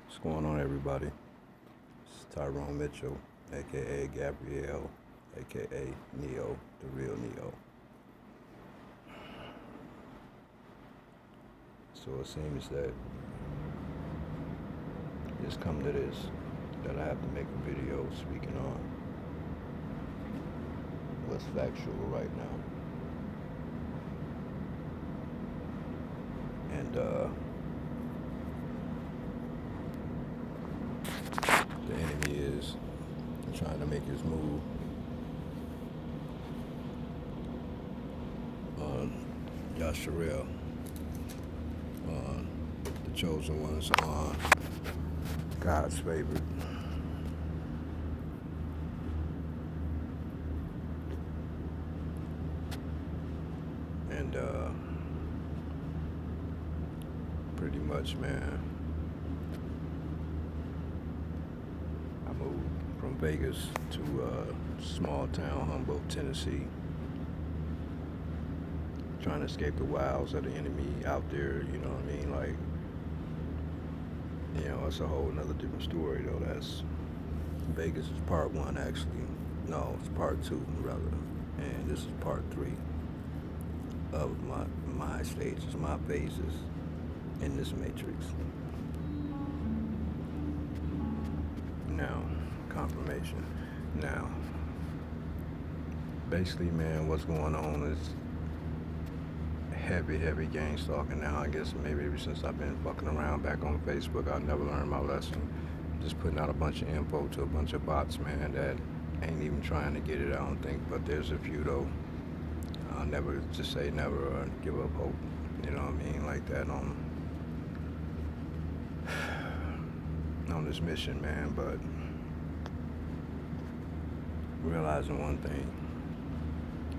What's going on, everybody? It's Tyrone Mitchell, aka Gabrielle, aka Neo, the real Neo. So it seems that it's come to this that I have to make a video speaking on what's factual right now. And the enemy is trying to make his move on Yasharel, on the chosen ones, on God's favorite. And pretty much, man, I moved from Vegas to small town Humboldt, Tennessee, trying to escape the wiles of the enemy out there, you know what I mean? Like, it's a whole nother different story, though. That's Vegas is part one, actually. No, it's part two, rather. And this is part three of my stages, my phases in this matrix. Now, confirmation. Now, basically, man, what's going on is heavy gangstalking now. I guess maybe ever since I've been fucking around back on Facebook, I've never learned my lesson. Just putting out a bunch of info to a bunch of bots, man, that ain't even trying to get it, I don't think. But there's a few, though. I'll never just say never or give up hope. You know what I mean? Like that on this mission, man. But realizing one thing,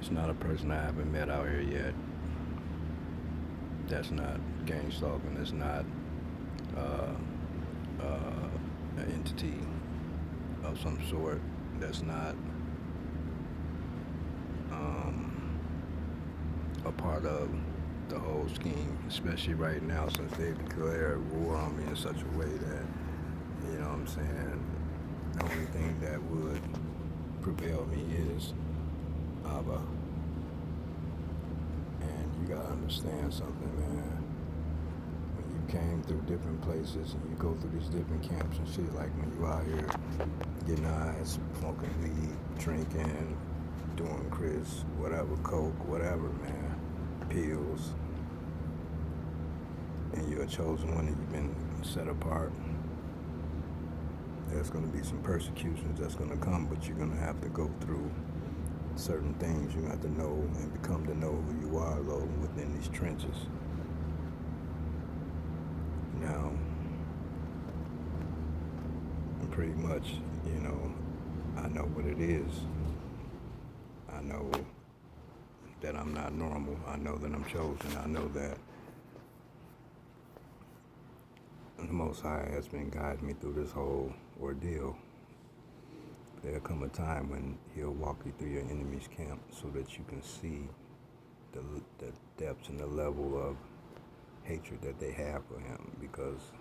it's not a person I haven't met out here yet. That's not gang stalking. It's not an entity of some sort. That's not a part of the whole scheme, especially right now since they've declared war on me in such a way that, you know what I'm saying, the only thing that would prevail me is Abba. And you gotta understand something, man. When you came through different places and you go through these different camps and shit, like when you out here getting eyes, smoking weed, drinking, doing Chris, whatever, coke, whatever, man, pills, and you're a chosen one and you've been set apart, there's going to be some persecutions that's going to come, but you're going to have to go through certain things. You're going to have to know and become to know who you are, though, within these trenches. Now, pretty much, I know what it is. I know that I'm not normal. I know that I'm chosen. I know that the Most High has been guiding me through this whole ordeal. There'll come a time when He'll walk you through your enemy's camp so that you can see the depths and the level of hatred that they have for Him, because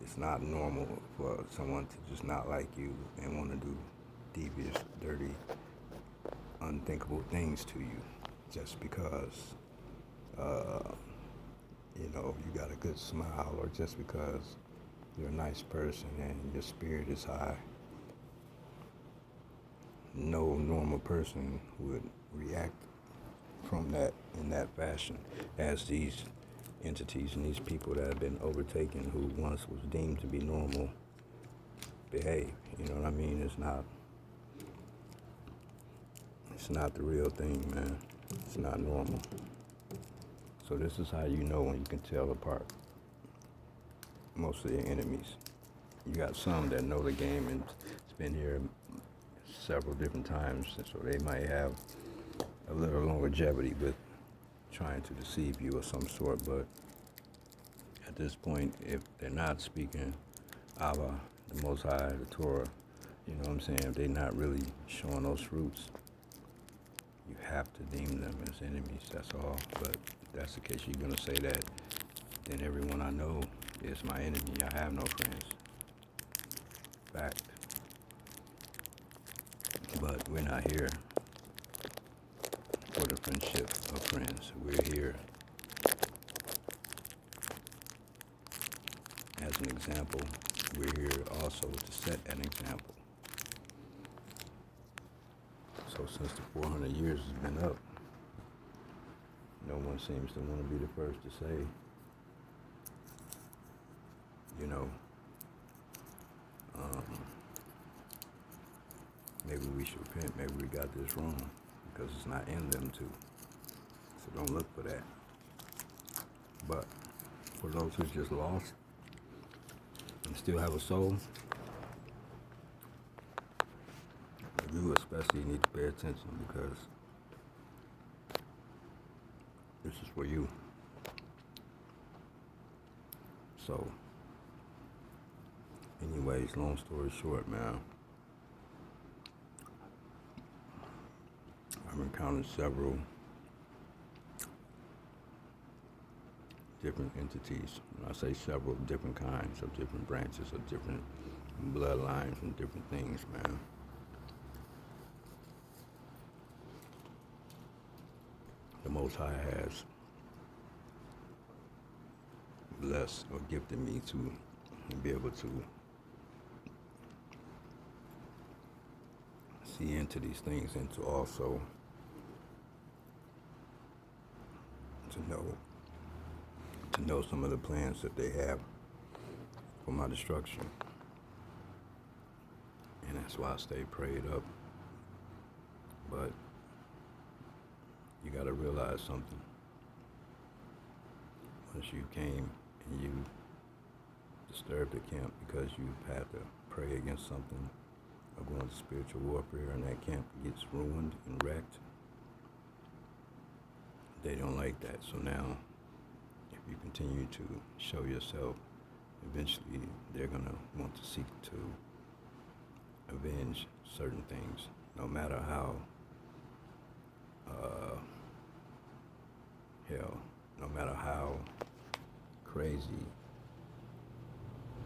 it's not normal for someone to just not like you and want to do devious, dirty, unthinkable things to you just because you got a good smile, or just because you're a nice person and your spirit is high. No normal person would react from that in that fashion as these entities and these people that have been overtaken, who once was deemed to be normal, behave. You know what I mean? It's not the real thing, man. It's not normal. So this is how you know when you can tell apart most of your enemies. You got some that know the game and it's been here several different times, so they might have a little longevity with trying to deceive you of some sort. But at this point, if they're not speaking Abba, the Most High, the Torah, you know what I'm saying, if they're not really showing those fruits, you have to deem them as enemies, that's all. But if that's the case, you're going to say that, then everyone I know is my enemy. I have no friends. fact. But we're not here for the friendship of friends. We're here as an example. We're here also to set an example. So since the 400 years has been up, no one seems to want to be the first to say, you know, maybe we should repent, maybe we got this wrong, because it's not in them to. So don't look for that. But for those who's just lost and still have a soul, you especially need to pay attention, because this is for you. So, anyways, long story short, man, I've encountered several different entities. When I say several different kinds of different branches of different bloodlines and different things, man. The Most High has blessed or gifted me to be able to see into these things and to also to know some of the plans that they have for my destruction. And that's why I stay prayed up. But you gotta realize something. Once you came and you disturbed the camp because you had to pray against something or go into spiritual warfare, and that camp gets ruined and wrecked, they don't like that. So now, if you continue to show yourself, eventually they're gonna want to seek to avenge certain things, no matter how no matter how crazy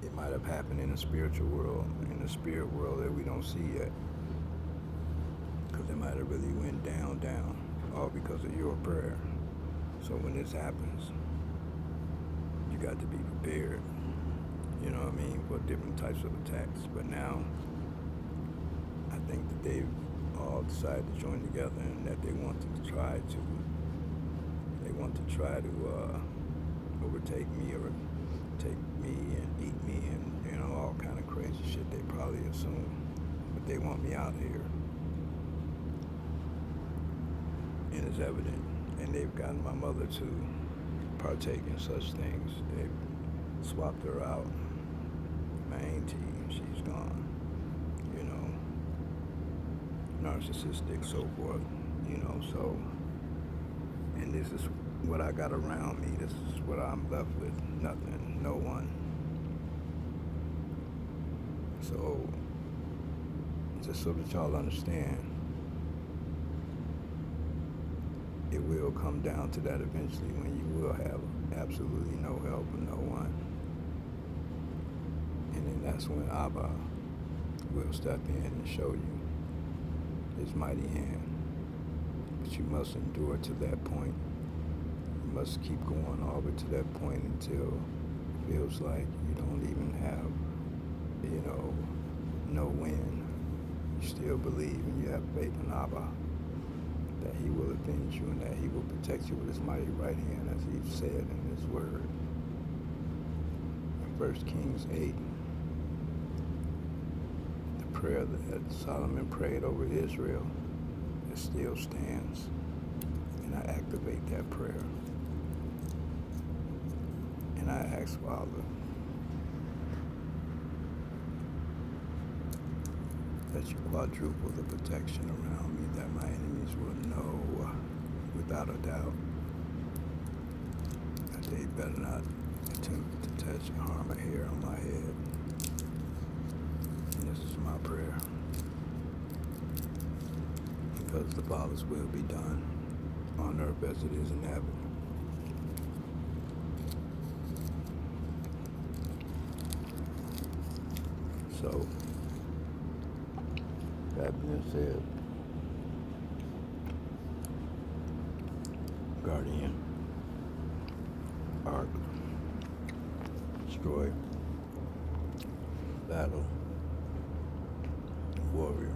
it might have happened in the spiritual world, in the spirit world that we don't see yet, because it might have really went down, all because of your prayer. So when this happens, you got to be prepared, you know what I mean, for different types of attacks. But now, I think that they've all decided to join together, and that they want to try to overtake me or take me and eat me and, you know, all kind of crazy shit they probably assume. But they want me out here. And it's evident. And they've gotten my mother to partake in such things. They've swapped her out. My auntie, she's gone. You know, narcissistic, so forth. You know, so, and this is what I got around me. This is what I'm left with. Nothing, no one. So, just so that y'all understand, it will come down to that eventually, when you will have absolutely no help and no one. And then that's when Abba will step in and show you his mighty hand. But you must endure to that point. You must keep going all the way to that point until it feels like you don't even have, you know, no win. You still believe and you have faith in Abba, that he will avenge you and that he will protect you with his mighty right hand, as he said in his word. In 1 Kings 8, the prayer that Solomon prayed over Israel, it still stands. And I activate that prayer. And I ask Father, that you quadruple the protection around me, that my enemies will know without a doubt that they better not attempt to touch or harm a hair on my head. And this is my prayer, because the Father's will be done on earth as it is in heaven. So That being said, Guardian, Arc, Destroy, Battle, Warrior.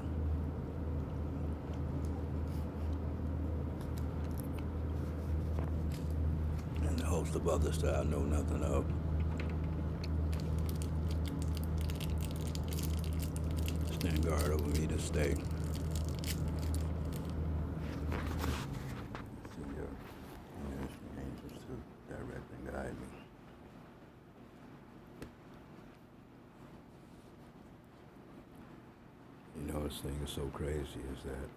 And a host of others that I know nothing of. Stand guard over me this day. See your ministry angels to direct and guide me. You know, this thing is so crazy is that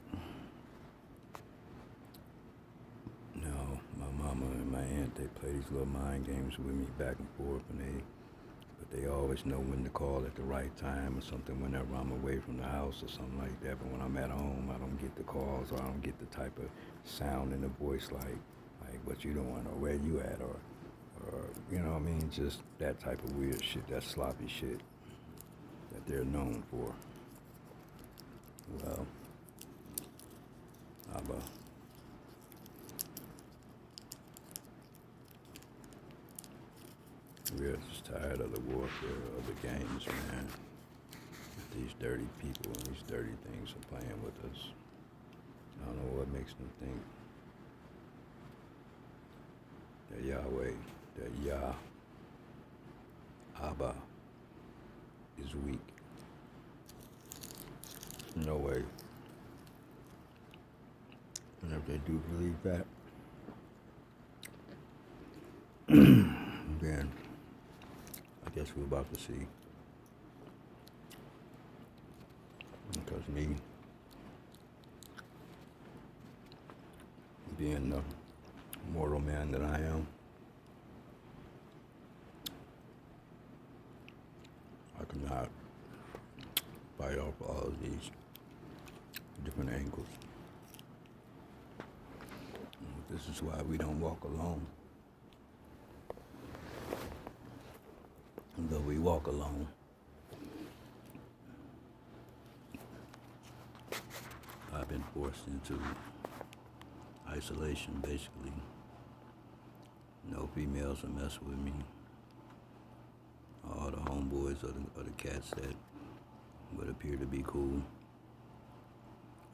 now my mama and my aunt, they play these little mind games with me back and forth, but they always know when to call at the right time or something whenever I'm away from the house or something like that. But when I'm at home, I don't get the calls, or I don't get the type of sound in the voice like what you doing or where you at, or you know what I mean, just that type of weird shit, that sloppy shit that they're known for. Well, Abba, we're just tired of the warfare of the games, man. These dirty people and these dirty things are playing with us. I don't know what makes them think that Yahweh, that Yah, Abba, is weak. No way. And if they do believe that, then I guess we're about to see. Because me, being the mortal man that I am, I cannot fight off all of these different angles. This is why we don't walk alone. Though we walk alone, I've been forced into isolation, basically. No females will mess with me. All the homeboys are the cats that would appear to be cool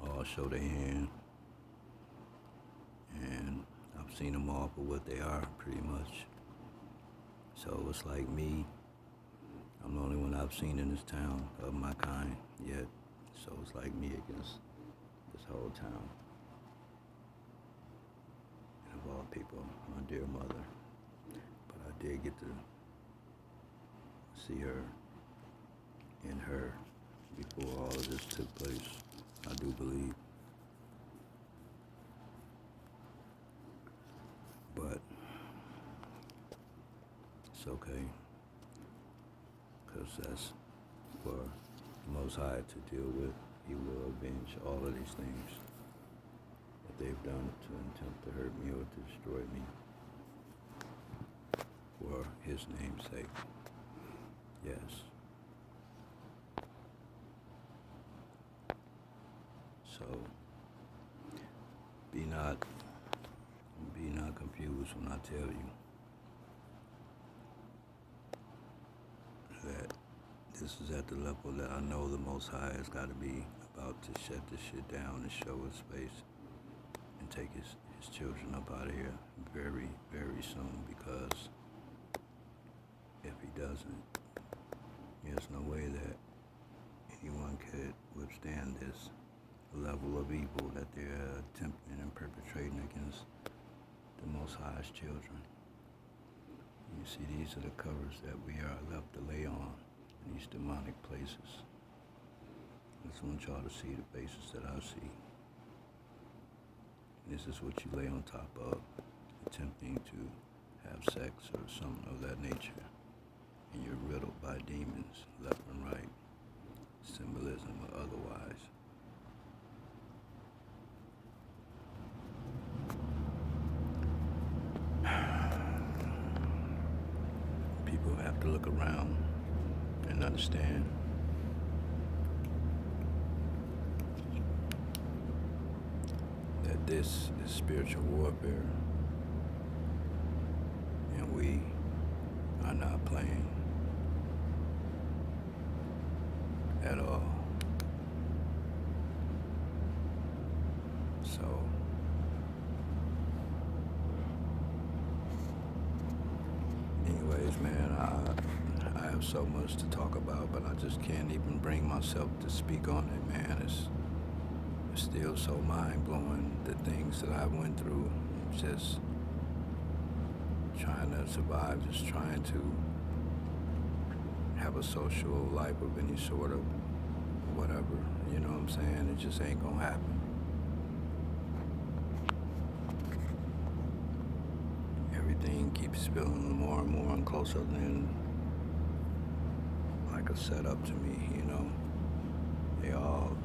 all show their hand. And I've seen them all for what they are, pretty much. So it's like me. I'm the only one I've seen in this town of my kind yet. So it's like me against this whole town. And of all people, my dear mother. But I did get to see her in her before all of this took place, I do believe. But it's okay, because that's for the Most High to deal with. He will avenge all of these things that they've done to attempt to hurt me or to destroy me for His name's sake. Yes. So be not confused when I tell you that this is at the level that I know the Most High has got to be about to shut this shit down and show His face and take his children up out of here very, very soon, because if He doesn't, there's no way that anyone could withstand this level of evil that they're attempting and perpetrating against the Most High's children. You see, these are the covers that we are left to lay on in these demonic places. I just want y'all to see the faces that I see. This is what you lay on top of, attempting to have sex or something of that nature. And you're riddled by demons left and right, symbolism or otherwise. People have to look around and understand This is spiritual warfare, and we are not playing at all. So, anyways, man, I have so much to talk about, but I just can't even bring myself to speak on it, man. It's still so mind-blowing, the things that I went through, just trying to survive, just trying to have a social life of any sort of whatever, you know what I'm saying? It just ain't gonna happen. Everything keeps feeling more and more and closer than like a setup to me, you know? They all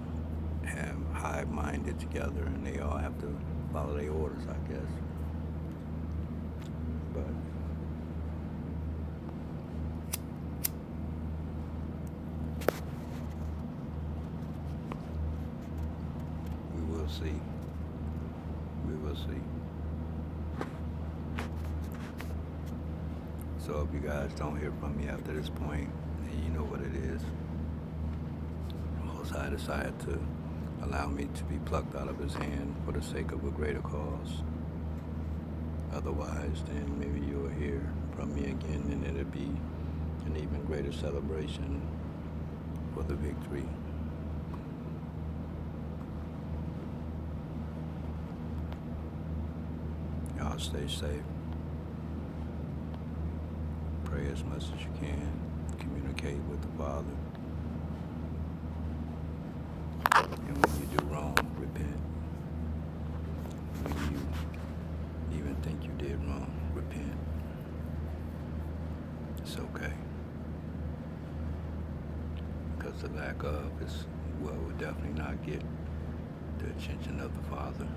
have hive-minded together and they all have to follow their orders, I guess. But we will see. We will see. So if you guys don't hear from me after this point, then you know what it is. Most High decided to allow me to be plucked out of his hand for the sake of a greater cause. Otherwise, then maybe you'll hear from me again and it'll be an even greater celebration for the victory. Y'all stay safe. Pray as much as you can. Communicate with the Father. And when you do wrong, repent. When you even think you did wrong, repent. It's okay. Because the lack of is what will definitely not get the attention of the Father.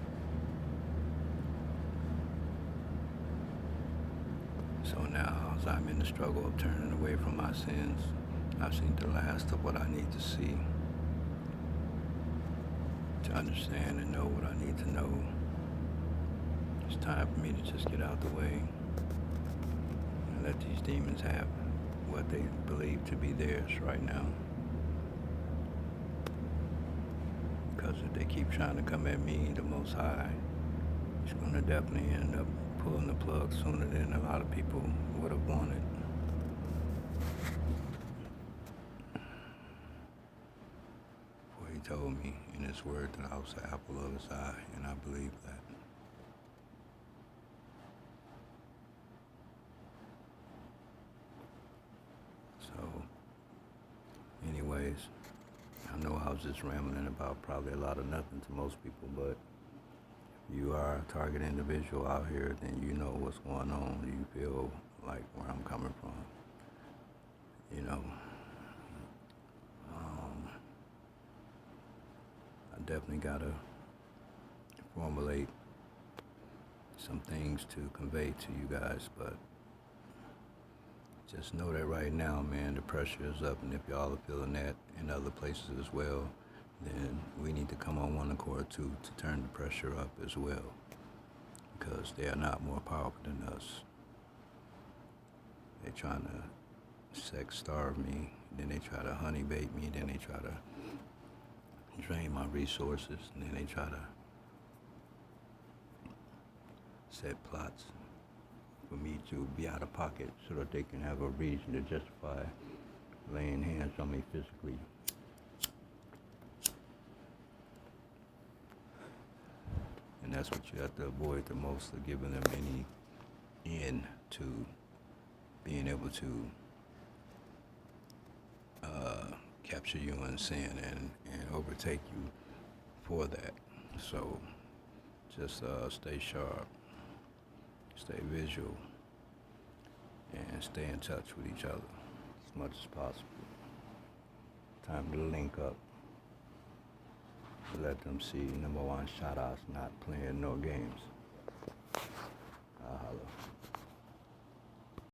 So now, as I'm in the struggle of turning away from my sins, I've seen the last of what I need to see, to understand and know what I need to know. It's time for me to just get out the way and let these demons have what they believe to be theirs right now. Because if they keep trying to come at me, the Most High, it's going to definitely end up pulling the plug sooner than a lot of people would have wanted. For he told me in his word that I was the apple of his eye, and I believe that. So, anyways, I know I was just rambling about probably a lot of nothing to most people, but if you are a target individual out here, then you know what's going on. You feel like where I'm coming from. You know, I definitely gotta formulate some things to convey to you guys, but just know that right now, man, the pressure is up, and if y'all are feeling that in other places as well, then we need to come on one accord too to turn the pressure up as well, because they are not more powerful than us. They're trying to sex starve me, then they try to honey bait me, then they try to drain my resources, and then they try to set plots for me to be out of pocket so that they can have a reason to justify laying hands on me physically. And that's what you have to avoid the most, of giving them any end to being able to capture you in sin and overtake you for that. So just stay sharp, stay visual, and stay in touch with each other as much as possible. Time to link up. Let them see, number one, Shada's not playing no games.